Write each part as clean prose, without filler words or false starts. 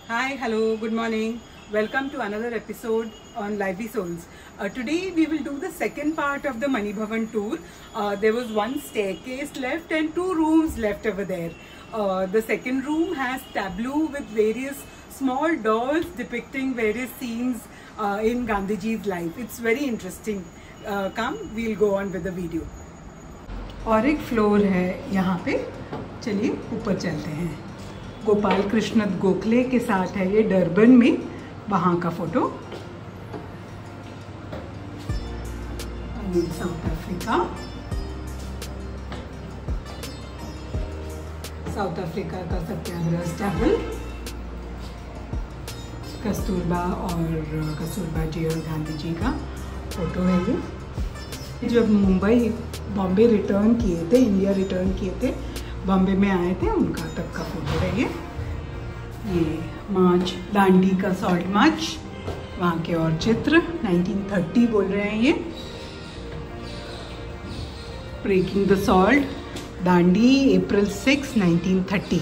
Hi, hello, good morning. Welcome to another episode on Lively Souls. Today we will do the second part of the Mani Bhavan tour. There was one staircase left and two rooms left over there. The second room has tableau with various small dolls depicting various scenes in Gandhiji's life. It's very interesting. Come, we'll go on with the video. और एक floor है यहाँ पे, चलिए ऊपर चलते हैं। गोपाल कृष्ण गोखले के साथ है ये डरबन में, वहाँ का फोटो। साउथ अफ्रीका का सत्याग्रह स्टैबल, कस्तूरबा और कस्तूरबा जी और गांधी जी का फोटो है ये। जब मुंबई बॉम्बे रिटर्न किए थे, इंडिया रिटर्न किए थे, बॉम्बे में आए थे, उनका तब का फोटो है ये मार्च, दांडी का सॉल्ट मार्च, वहाँ के और चित्र 1930 बोल रहे हैं ये। Breaking the salt, Dandi, April 6, 1930।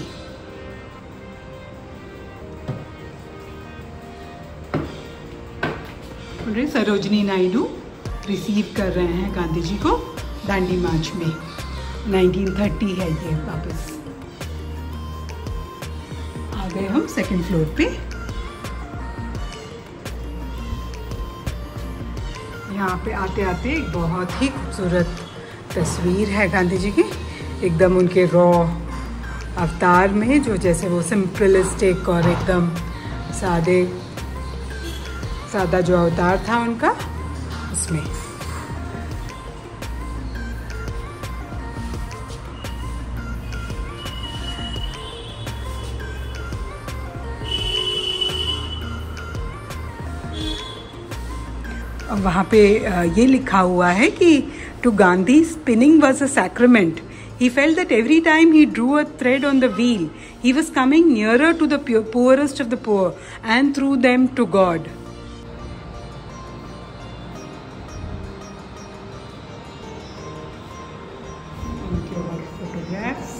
Sarojini Naidu receive कर रहे हैं गांधी जी को दांडी मार्च में, 1930 है ये। वापस आ गए हम सेकंड फ्लोर पे। यहाँ पे आते आते एक बहुत ही खूबसूरत तस्वीर है गांधी जी की, एकदम उनके रॉ अवतार में, जो जैसे वो सिंपलिस्टिक और एकदम सादा जो अवतार था उनका, उसमें। वहाँ पे ये लिखा हुआ है कि to Gandhi spinning was a sacrament. He felt that every time he drew a thread on the wheel, he was coming nearer to the poorest of the poor and through them to God. Photographs.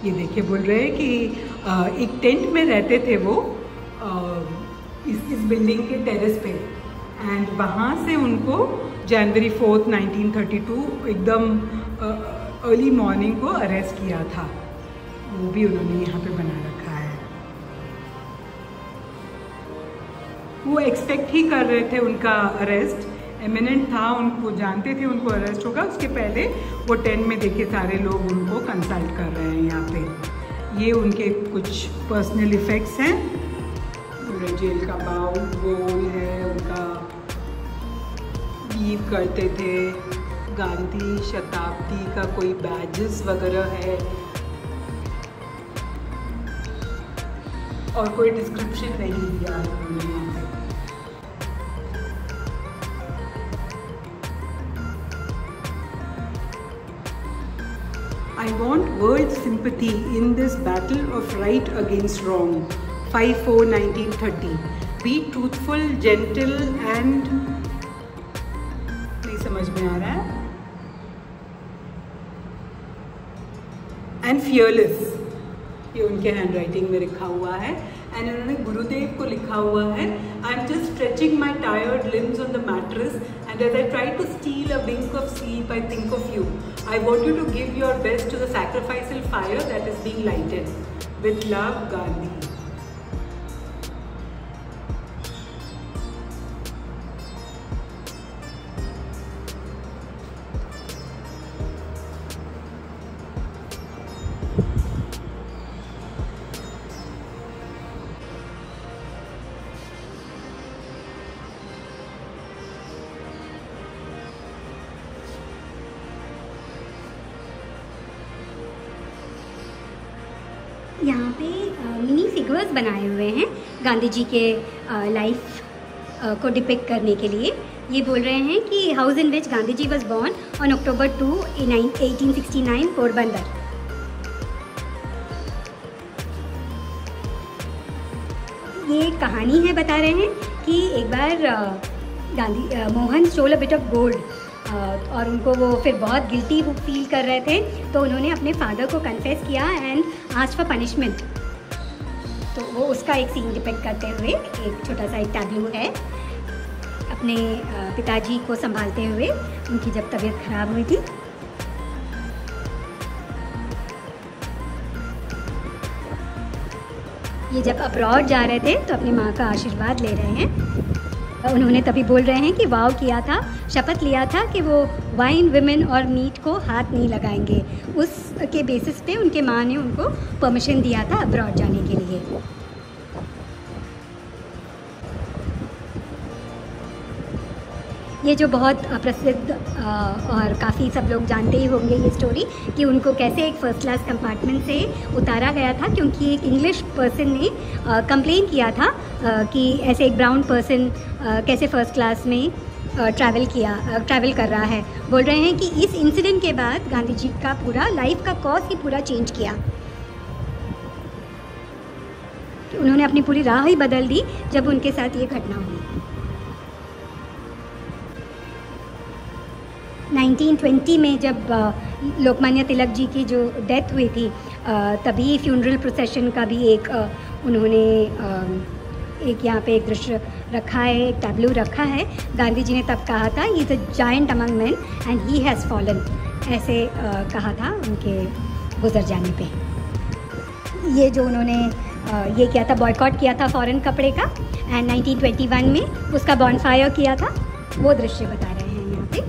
ये देखिए, बोल रहे हैं कि एक tent में रहते थे वो इस बिल्डिंग के टेरेस पे, एंड वहाँ से उनको जनवरी 4, 1932 एकदम अर्ली मॉर्निंग को अरेस्ट किया था। वो भी उन्होंने यहाँ पे बना रखा है। वो एक्सपेक्ट ही कर रहे थे उनका अरेस्ट, एमिनेंट था, उनको जानते थे उनको अरेस्ट होगा। उसके पहले वो टेंट में देखे सारे लोग उनको कंसल्ट कर रहे हैं यहाँ पे। ये उनके कुछ पर्सनल इफेक्ट्स हैं। जेल का बोल है उनका, लीव करते थे, गांधी शताब्दी का कोई बैजेस वगैरह है, और कोई डिस्क्रिप्शन नहीं दिया उन्होंने यहाँ पे। I want world sympathy in this battle of right against wrong. 5/4/1930. Be truthful, gentle and नहीं समझ में आ रहा है, and fearless. ये उनके हैंड राइटिंग में लिखा हुआ है, एंड उन्होंने गुरुदेव को लिखा हुआ है, I am just stretching my tired limbs on the mattress and as I try to steal a wink of sleep I think of you. I want you to give your best to the sacrificial fire that is being lighted. With love, Gandhi. यहाँ पे mini figures बनाए हुए हैं गांधी जी के life को depict करने के लिए। ये बोल रहे हैं कि house in which Gandhi ji was born on October 2, 1869 Porbandar. ये कहानी है, बता रहे हैं कि एक बार Mohan stole a bit of gold, और उनको वो फिर बहुत गिल्टी फील कर रहे थे, तो उन्होंने अपने फादर को कन्फेस किया एंड आस्क्ड फॉर पनिशमेंट। तो वो उसका एक सीन डिपेक्ट करते हुए एक छोटा सा एक टैब्लू है अपने पिताजी को संभालते हुए उनकी जब तबीयत खराब हुई थी। ये जब अब्रॉड जा रहे थे तो अपनी माँ का आशीर्वाद ले रहे हैं। उन्होंने तभी बोल रहे हैं कि वाव किया था, शपथ लिया था कि वो वाइन, विमेन और मीट को हाथ नहीं लगाएंगे। उसके बेसिस पे उनके माँ ने उनको परमिशन दिया था अब्रॉड जाने के लिए। ये जो बहुत प्रसिद्ध और काफ़ी सब लोग जानते ही होंगे ये स्टोरी कि उनको कैसे एक फ़र्स्ट क्लास कंपार्टमेंट से उतारा गया था, क्योंकि एक इंग्लिश पर्सन ने कंप्लेन किया था कि ऐसे एक ब्राउन पर्सन कैसे फ़र्स्ट क्लास में ट्रैवल कर रहा है। बोल रहे हैं कि इस इंसिडेंट के बाद गांधी जी का पूरा लाइफ का कॉर्स ही पूरा चेंज किया। उन्होंने अपनी पूरी राह ही बदल दी जब उनके साथ ये घटना हुई। 1920 में जब लोकमान्य तिलक जी की जो डेथ हुई थी, तभी फ्यूनरल प्रोसेशन का भी एक उन्होंने एक यहाँ पे एक दृश्य रखा है, एक टैब्लू रखा है। गांधी जी ने तब कहा था he is a giant among man and he has fallen, ऐसे कहा था उनके गुजर जाने पे। ये जो उन्होंने ये किया था, बॉयकॉट किया था फॉरेन कपड़े का, एंड 1921 में उसका बॉनफायर किया था, वो दृश्य बता रहे हैं यहाँ पे।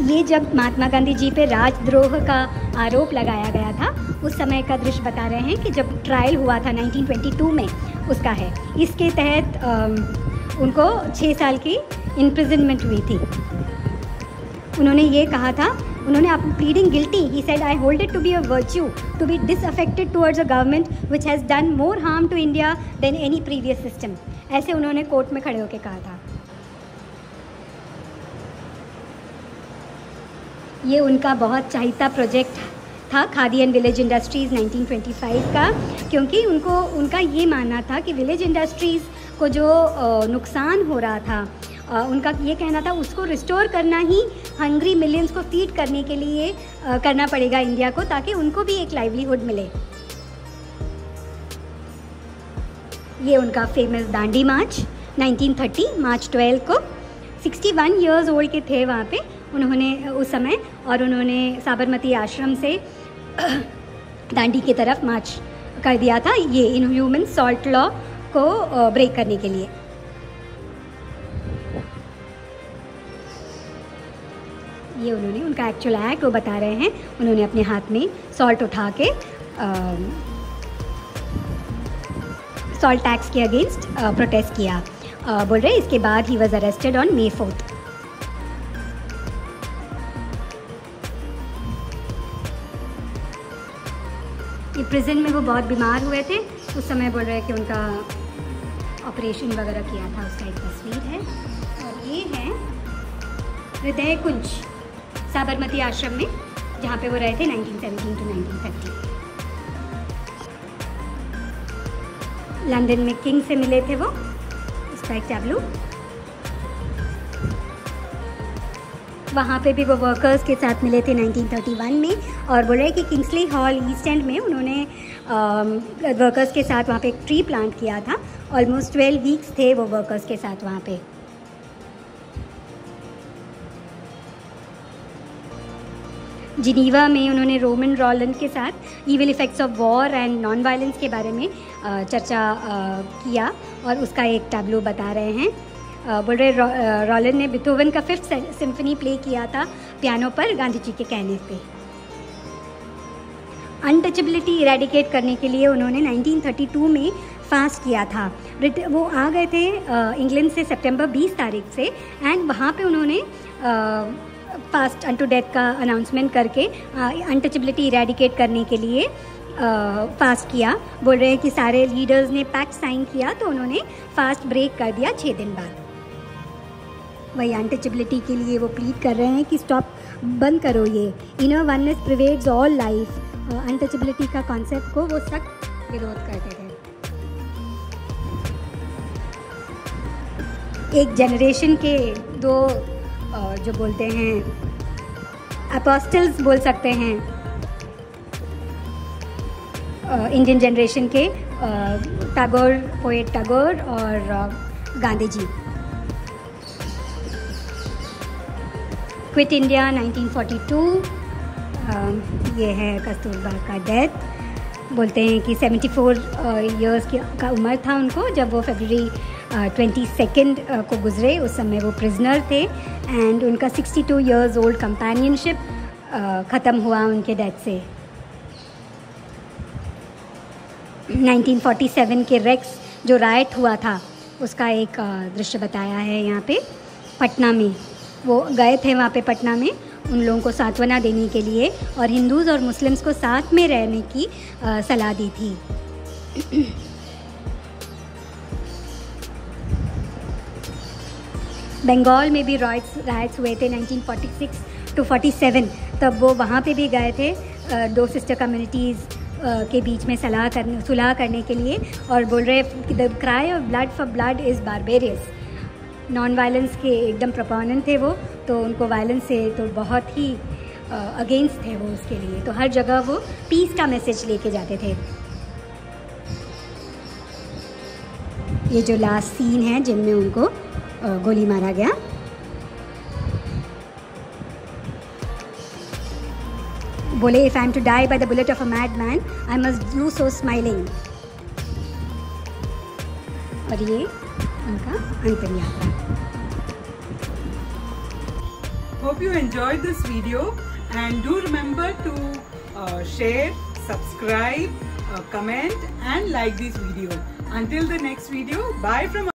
ये जब महात्मा गांधी जी पे राजद्रोह का आरोप लगाया गया था, उस समय का दृश्य बता रहे हैं कि जब ट्रायल हुआ था 1922 में, उसका है। इसके तहत उनको 6 साल की इम्प्रिजनमेंट हुई थी। उन्होंने ये कहा था, उन्होंने आप pleading guilty, he said I hold it to be a virtue to be disaffected towards a government which has done more harm to India than any previous system, ऐसे उन्होंने कोर्ट में खड़े होकर कहा था। ये उनका बहुत चाहिता प्रोजेक्ट था, खादी एंड विलेज इंडस्ट्रीज़ 1925 का, क्योंकि उनका ये मानना था कि विलेज इंडस्ट्रीज़ को जो नुकसान हो रहा था, उनका ये कहना था उसको रिस्टोर करना ही हंग्री मिलियंस को फीड करने के लिए करना पड़ेगा इंडिया को, ताकि उनको भी एक लाइवलीहुड मिले। ये उनका फेमस दांडी मार्च 1930 मार्च 12 को, 61 ईयर्स ओल्ड के थे वहाँ पे उन्होंने उस समय, और उन्होंने साबरमती आश्रम से दांडी की तरफ मार्च कर दिया था, ये इनह्यूमन सॉल्ट लॉ को ब्रेक करने के लिए। ये उन्होंने उनका एक्चुअल एक्ट वो बता रहे हैं। उन्होंने अपने हाथ में सॉल्ट उठा के सॉल्ट टैक्स के अगेंस्ट प्रोटेस्ट किया। बोल रहे इसके बाद he was arrested on May 4th। ये प्रिजन में वो बहुत बीमार हुए थे उस समय, बोल रहे कि उनका ऑपरेशन वगैरह किया था, उसका एक तस्वीर है। और ये है हृदय कुंज साबरमती आश्रम में, जहाँ पे वो रहे थे 1917 to 1930। लंदन में किंग से मिले थे वो, इसका एक टैब्लू। वहाँ पे भी वो वर्कर्स के साथ मिले थे 1931 में, और बोल रहे कि किंग्सली हॉल ईस्ट एंड में उन्होंने वर्कर्स के साथ वहाँ पे एक ट्री प्लांट किया था। ऑलमोस्ट 12 वीक्स थे वो वर्कर्स के साथ वहाँ पे। जिनीवा में उन्होंने रोमन रॉलैंड के साथ evil effects of war and non violence के बारे में चर्चा किया, और उसका एक टैब्लू बता रहे हैं। बोल रहे रॉलैंड ने बीथोवन का 5th सिम्फनी प्ले किया था पियानो पर गांधी जी के कहने पे। अनटचेबिलिटी इरेडिकेट करने के लिए उन्होंने 1932 में फास्ट किया था। वो आ गए थे इंग्लैंड से सितंबर 20 तारीख से, एंड वहाँ पे उन्होंने फास्ट अनटू डेथ का अनाउंसमेंट करके अनटचेबिलिटी इरेडिकेट करने के लिए फास्ट किया। बोल रहे हैं कि सारे लीडर्स ने पैक्ट साइन किया, तो उन्होंने फास्ट ब्रेक कर दिया 6 दिन बाद। वही अनटचेबिलिटी के लिए वो प्लीड कर रहे हैं कि स्टॉप, बंद करो ये। Inner oneness pervades all life, untouchability का कॉन्सेप्ट को वो सख्त विरोध करते थे। एक जनरेशन के दो जो बोलते हैं अपोस्टल्स बोल सकते हैं इंडियन जनरेशन के, टैगोर, पोएट टैगोर और गांधी जी। क्विट इंडिया 1942, ये है कस्तूरबा का डेथ। बोलते हैं कि 74 इयर्स का उम्र था उनको जब वो फरवरी 22 को गुजरे। उस समय वो प्रिजनर थे एंड उनका 62 इयर्स ओल्ड कंपेनियनशिप ख़त्म हुआ उनके डेथ से। 1947 के रेक्स जो राइट हुआ था उसका एक दृश्य बताया है यहाँ पे पटना में। वो गए थे वहाँ पे पटना में उन लोगों को सांत्वना देने के लिए और हिंदूज़ और मुस्लिम्स को साथ में रहने की सलाह दी थी। बंगाल में भी राइट्स हुए थे 1946 to 47, तब वो वहाँ पे भी गए थे दो सिस्टर कम्युनिटीज़ के बीच में सुलह करने के लिए, और बोल रहे the cry of blood for blood is barbarous. Non violence के एकदम प्रोपोनेंट थे वो, तो उनको वायलेंस से तो बहुत ही अगेंस्ट थे वो उसके लिए। तो हर जगह वो पीस का मैसेज लेके जाते थे। ये जो लास्ट सीन है जिनमें उनको गोली मारा गया। बोले if I am to die by the bullet of a mad man I must do so smiling. और ये उनका अंतिम यात्रा। Hope you enjoyed this video and do remember to share, subscribe, comment and like this video. Until the next video, bye from